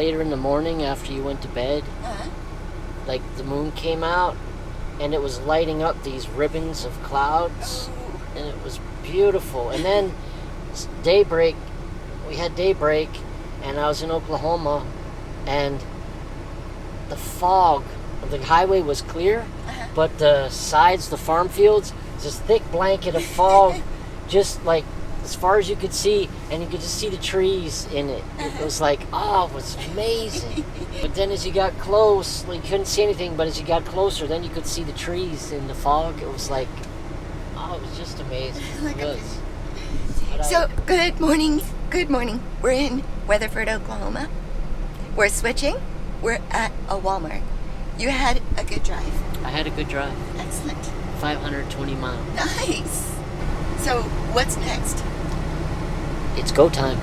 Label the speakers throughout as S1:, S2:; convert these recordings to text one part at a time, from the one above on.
S1: later in the morning after you went to bed, like the moon came out and it was lighting up these ribbons of clouds, and it was beautiful. And then daybreak, we had daybreak, and I was in Oklahoma, and the fog, the highway was clear, but the sides, the farm fields, this thick blanket of fog, just like as far as you could see, and you could just see the trees in it. It was like, oh, it was amazing. But then as you got close, like, you couldn't see anything, but as you got closer, then you could see the trees in the fog. It was like, oh, it was just amazing. It was.
S2: So, good morning. Good morning. We're in Weatherford, Oklahoma. We're switching. We're at a Walmart. You had a good drive.
S1: I had a good drive.
S2: Excellent.
S1: 520 miles.
S2: Nice. So, what's next?
S1: It's go time.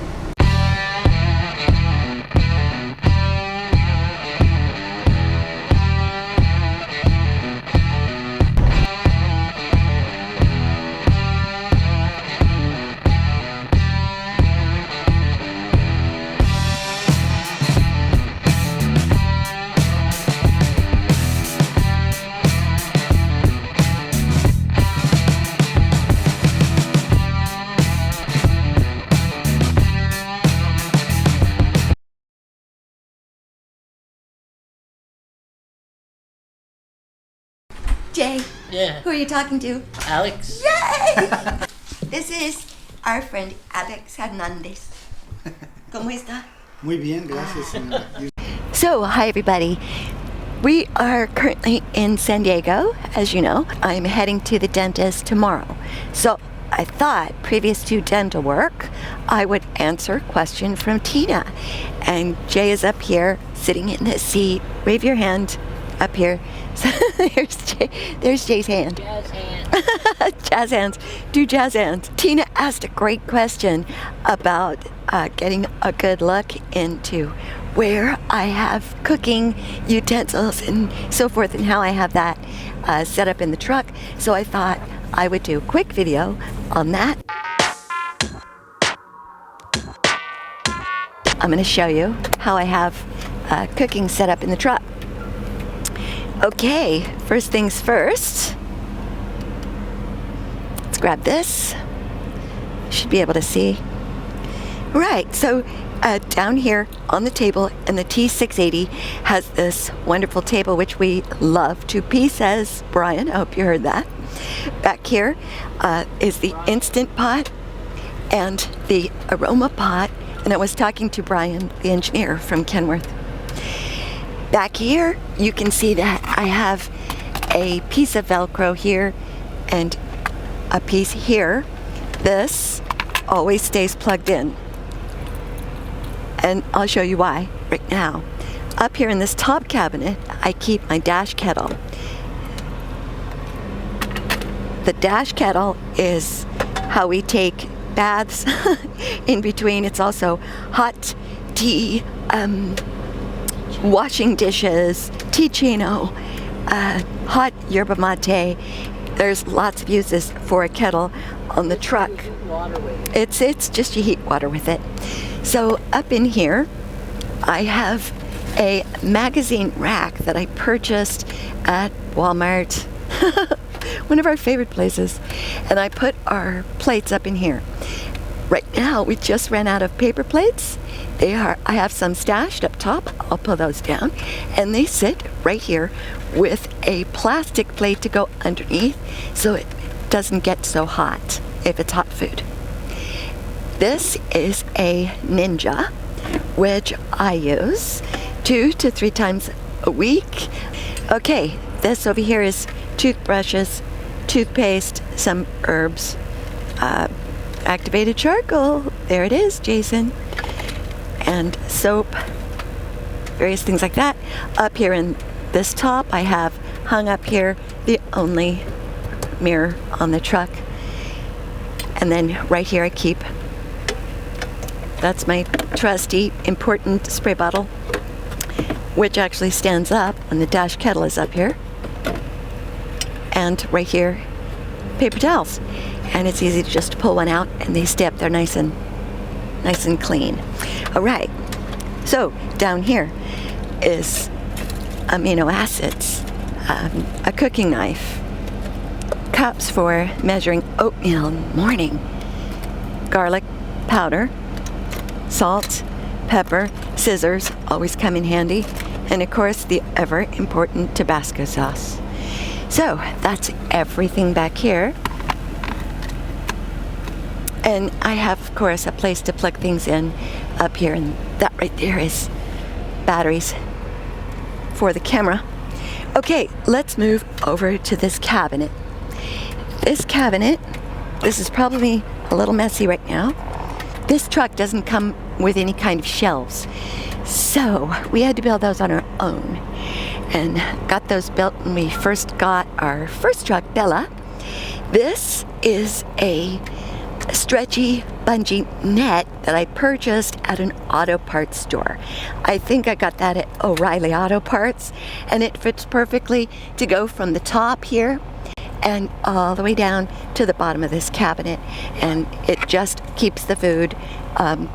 S2: Jay.
S1: Yeah.
S2: Who are you talking to?
S1: Alex.
S2: Yay! This is our friend Alex Hernandez. ¿Cómo está?
S3: Muy bien, gracias.
S2: So, hi everybody. We are currently in San Diego, as you know. I'm heading to the dentist tomorrow. So, I thought, previous to dental work, I would answer a question from Tina. And Jay is up here, sitting in his seat. Wave your hand up here. So there's Jay. There's Jay's hand.
S1: Jazz hands.
S2: Jazz hands. Do jazz hands. Tina asked a great question about getting a good look into where I have cooking utensils and so forth, and how I have that set up in the truck. So I thought I would do a quick video on that. I'm going to show you how I have cooking set up in the truck. Okay, first things first. Let's grab this. Should be able to see. Right, so down here on the table, and the T680 has this wonderful table which we love to pieces. Brian, I hope you heard that. Back here is the Instant Pot and the Aroma Pot, and I was talking to Brian, the engineer from Kenworth. Back here, you can see that I have a piece of Velcro here and a piece here. This always stays plugged in, and I'll show you why right now. Up here in this top cabinet, I keep my dash kettle. The dash kettle is how we take baths in between. It's also hot tea, washing dishes, tea-chino, hot yerba mate. There's lots of uses for a kettle on the truck. It's just you heat water with it. So up in here, I have a magazine rack that I purchased at Walmart, one of our favorite places, and I put our plates up in here. Right now, we just ran out of paper plates. I have some stashed up top. I'll pull those down, and they sit right here with a plastic plate to go underneath so it doesn't get so hot if it's hot food. This is a Ninja, which I use 2 to 3 times a week. Okay, this over here is toothbrushes, toothpaste, some herbs, activated charcoal. There it is, Jason. And soap, various things like that. Up here in this top, I have hung up here the only mirror on the truck. And then right here I keep, that's my trusty important spray bottle, which actually stands up when the dash kettle is up here. And right here, paper towels. And it's easy to just pull one out and they stay up there nice and clean. All right, So down here is amino acids, a cooking knife, cups for measuring oatmeal in the morning, garlic powder, salt, pepper, scissors always come in handy, and of course the ever important Tabasco sauce. So that's everything back here. And I have, of course, a place to plug things in up here, and that right there is batteries for the camera. Okay, let's move over to this cabinet. This cabinet, this is probably a little messy right now. This truck doesn't come with any kind of shelves, so we had to build those on our own, and got those built when we first got our first truck, Bella. This is a stretchy bungee net that I purchased at an auto parts store. I think I got that at O'Reilly Auto Parts, and it fits perfectly to go from the top here and all the way down to the bottom of this cabinet, and it just keeps the food,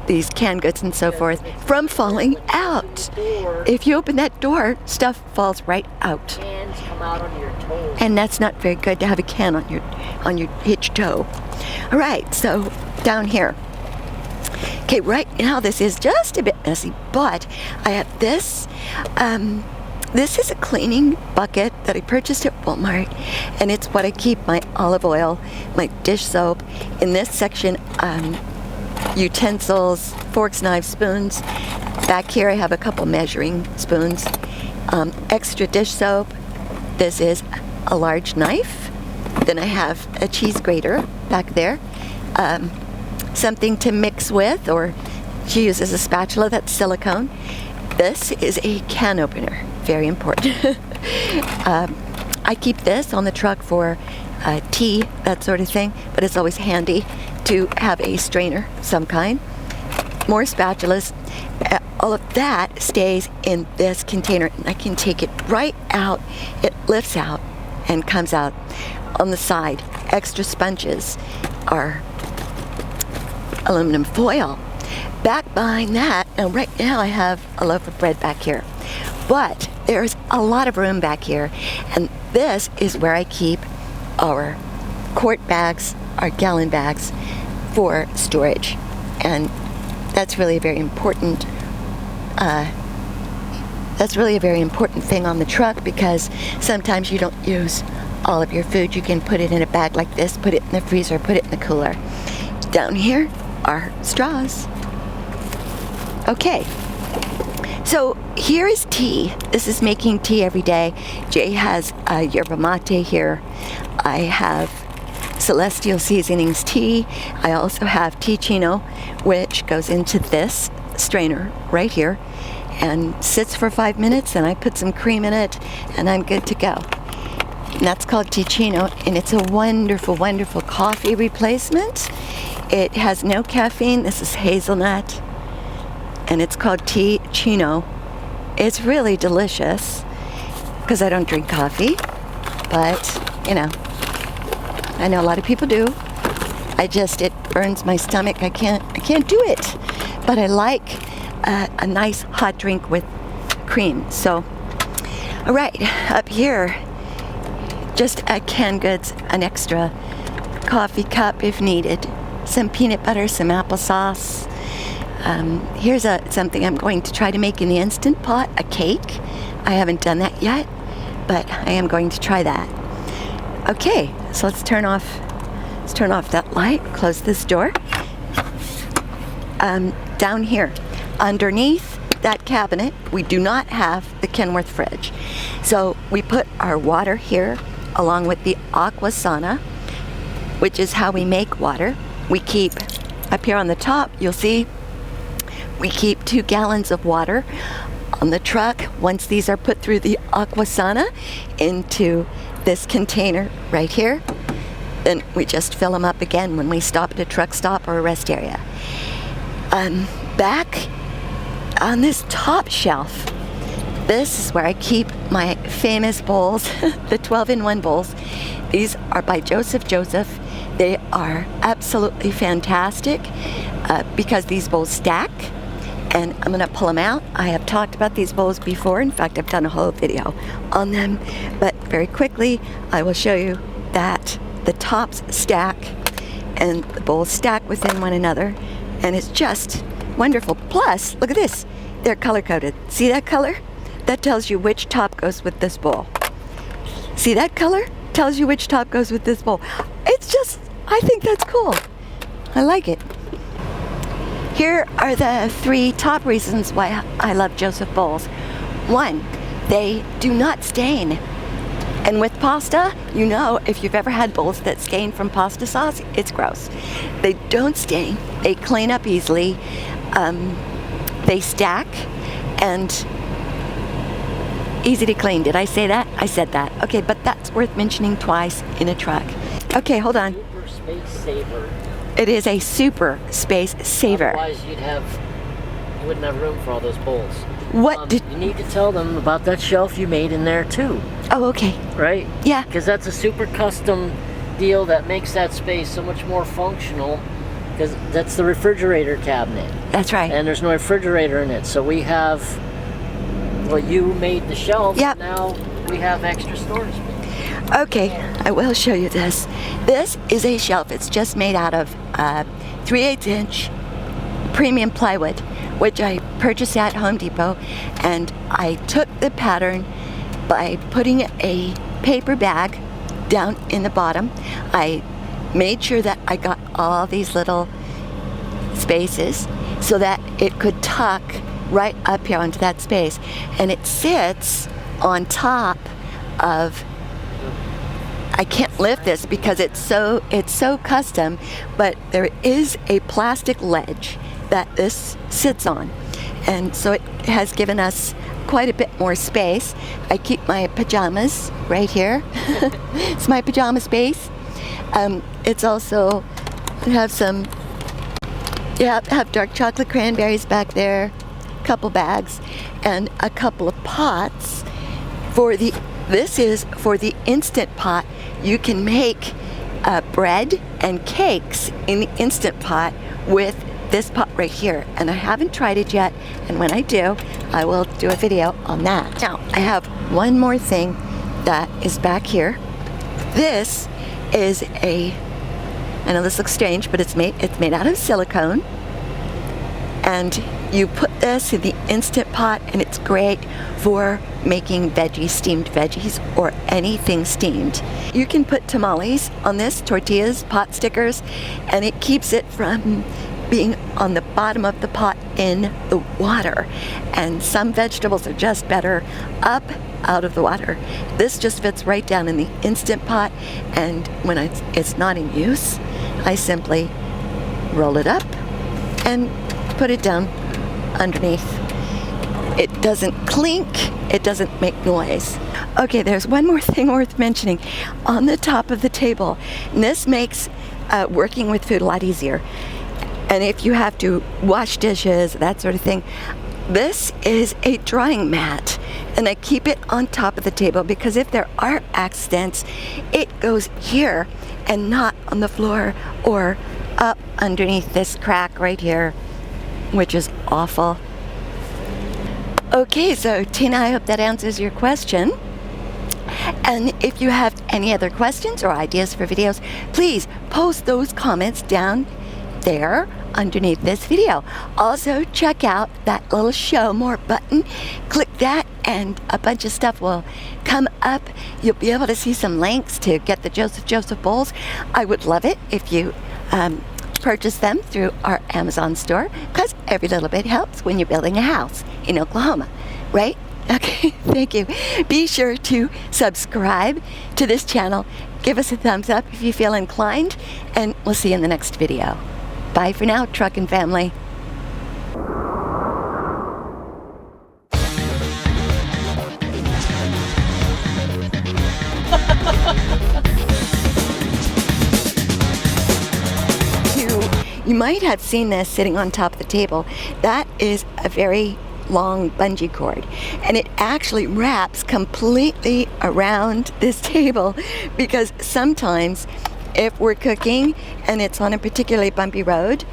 S2: these canned goods and so forth, from falling out. If you open that door, stuff falls right out.
S1: Cans come out on your toes.
S2: And that's not very good to have a can on your hitch toe. All right, so down here. Okay, right now this is just a bit messy, but I have this. This is a cleaning bucket that I purchased at Walmart, and it's what I keep my olive oil, my dish soap. In this section, utensils, forks, knives, spoons. Back here I have a couple measuring spoons. Extra dish soap. This is a large knife. Then I have a cheese grater back there. Something to mix with, or she uses a spatula that's silicone. This is a can opener, very important. I keep this on the truck for tea, that sort of thing, but it's always handy to have a strainer of some kind. More spatulas. All of that stays in this container, and I can take it right out. It lifts out and comes out. On the side, extra sponges are aluminum foil. Back behind that, now right now I have a loaf of bread back here, but there's a lot of room back here, and this is where I keep our quart bags, our gallon bags for storage, and that's really a very important thing on the truck, because sometimes you don't use all of your food. You can put it in a bag like this, put it in the freezer, put it in the cooler. Down here are straws. Okay, so here is tea. This is making tea every day. Jay has yerba mate here. I have Celestial Seasonings tea. I also have Ticino, which goes into this strainer right here and sits for 5 minutes, and I put some cream in it, and I'm good to go. And that's called Ticino, and it's a wonderful, wonderful coffee replacement. It has no caffeine. This is hazelnut, and it's called Ticino. It's really delicious, because I don't drink coffee, but, you know, I know a lot of people do. It burns my stomach. I can't do it, but I like a nice hot drink with cream. So, all right, up here, just canned goods, an extra coffee cup if needed, some peanut butter, some applesauce. Here's something I'm going to try to make in the Instant Pot, a cake. I haven't done that yet, but I am going to try that. Okay, so let's turn off that light, close this door. Down here, underneath that cabinet, we do not have the Kenworth fridge. So we put our water here along with the aqua sauna, which is how we make water. We keep, up here on the top, you'll see, we keep 2 gallons of water on the truck. Once these are put through the aqua sauna into this container right here, then we just fill them up again when we stop at a truck stop or a rest area. Back on this top shelf, this is where I keep my famous bowls, the 12-in-1 bowls. These are by Joseph. They are absolutely fantastic because these bowls stack, and I'm gonna pull them out. I have talked about these bowls before. In fact, I've done a whole video on them, but very quickly I will show you that the tops stack and the bowls stack within one another, and it's just wonderful. Plus, look at this, they're color coded. See that color? That tells you which top goes with this bowl. See that color? Tells you which top goes with this bowl. It's just, I think that's cool. I like it. Here are the 3 top reasons why I love Joseph bowls. 1, they do not stain. And with pasta, you know, if you've ever had bowls that stain from pasta sauce, it's gross. They don't stain. They clean up easily. They stack and easy to clean. Did I say that? I said that. Okay, but that's worth mentioning twice in a truck. Okay, hold on.
S1: Super space saver.
S2: It is a super space saver.
S1: Otherwise, you wouldn't have room for all those bowls.
S2: You
S1: need to tell them about that shelf you made in there too.
S2: Oh, okay.
S1: Right?
S2: Yeah.
S1: Because that's a super custom deal that makes that space so much more functional. Because that's the refrigerator cabinet.
S2: That's right.
S1: And there's no refrigerator in it, so we have. Well, you made the shelf.
S2: Yep.
S1: Now we have extra storage space.
S2: Okay, I will show you this. This is a shelf. It's just made out of 3/8 inch premium plywood, which I purchased at Home Depot, and I took the pattern by putting a paper bag down in the bottom. I made sure that I got all these little spaces so that it could tuck right up here onto that space, and it sits on top of, I can't lift this because it's so custom, but there is a plastic ledge that this sits on, and so it has given us quite a bit more space. I keep my pajamas right here. It's my pajama space. It's also have some, have dark chocolate cranberries back there, a couple bags, and a couple of pots for the. This is for the Instant Pot. You can make bread and cakes in the Instant Pot with this pot right here, and I haven't tried it yet, and when I do, I will do a video on that. Now, I have one more thing that is back here. This is I know this looks strange, but it's made out of silicone, and you put this in the Instant Pot, and it's great for making veggies, steamed veggies, or anything steamed. You can put tamales on this, tortillas, pot stickers, and it keeps it from being on the bottom of the pot in the water. And some vegetables are just better up out of the water. This just fits right down in the Instant Pot, and when it's not in use, I simply roll it up and put it down underneath. It doesn't clink, it doesn't make noise. Okay, there's one more thing worth mentioning. On the top of the table, and this makes working with food a lot easier. And if you have to wash dishes, that sort of thing, this is a drying mat, and I keep it on top of the table because if there are accidents, it goes here and not on the floor or up underneath this crack right here, which is awful. Okay, so Tina, I hope that answers your question. And if you have any other questions or ideas for videos, please post those comments down there underneath this video. Also, check out that little show more button. Click that and a bunch of stuff will come up. You'll be able to see some links to get the Joseph bowls. I would love it if you purchase them through our Amazon store, because every little bit helps when you're building a house in Oklahoma, right? Okay, thank you. Be sure to subscribe to this channel. Give us a thumbs up if you feel inclined, and we'll see you in the next video. Bye for now, Truckin' Family. You might have seen this sitting on top of the table. That is a very long bungee cord, and it actually wraps completely around this table, because sometimes if we're cooking and it's on a particularly bumpy road,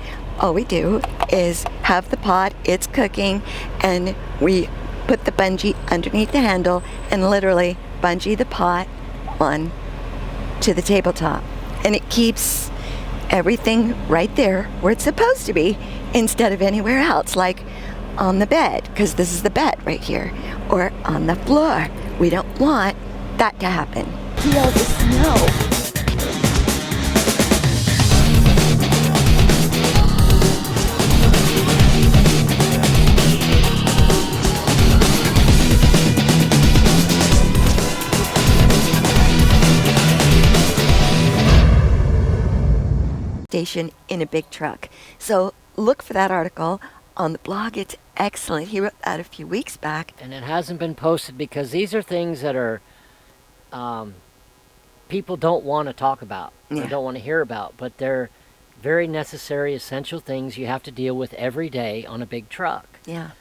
S2: all we do is have the pot, it's cooking, and we put the bungee underneath the handle and literally bungee the pot on to the tabletop. And it keeps everything right there where it's supposed to be instead of anywhere else, like on the bed, because this is the bed right here, or on the floor. We don't want that to happen. Feel the snow. Station in a big truck. So look for that article on the blog. It's excellent. He wrote that a few weeks back.
S1: And it hasn't been posted because these are things that are people don't want to talk about or don't want to hear about, but they're very necessary, essential things you have to deal with every day on a big truck.
S2: Yeah.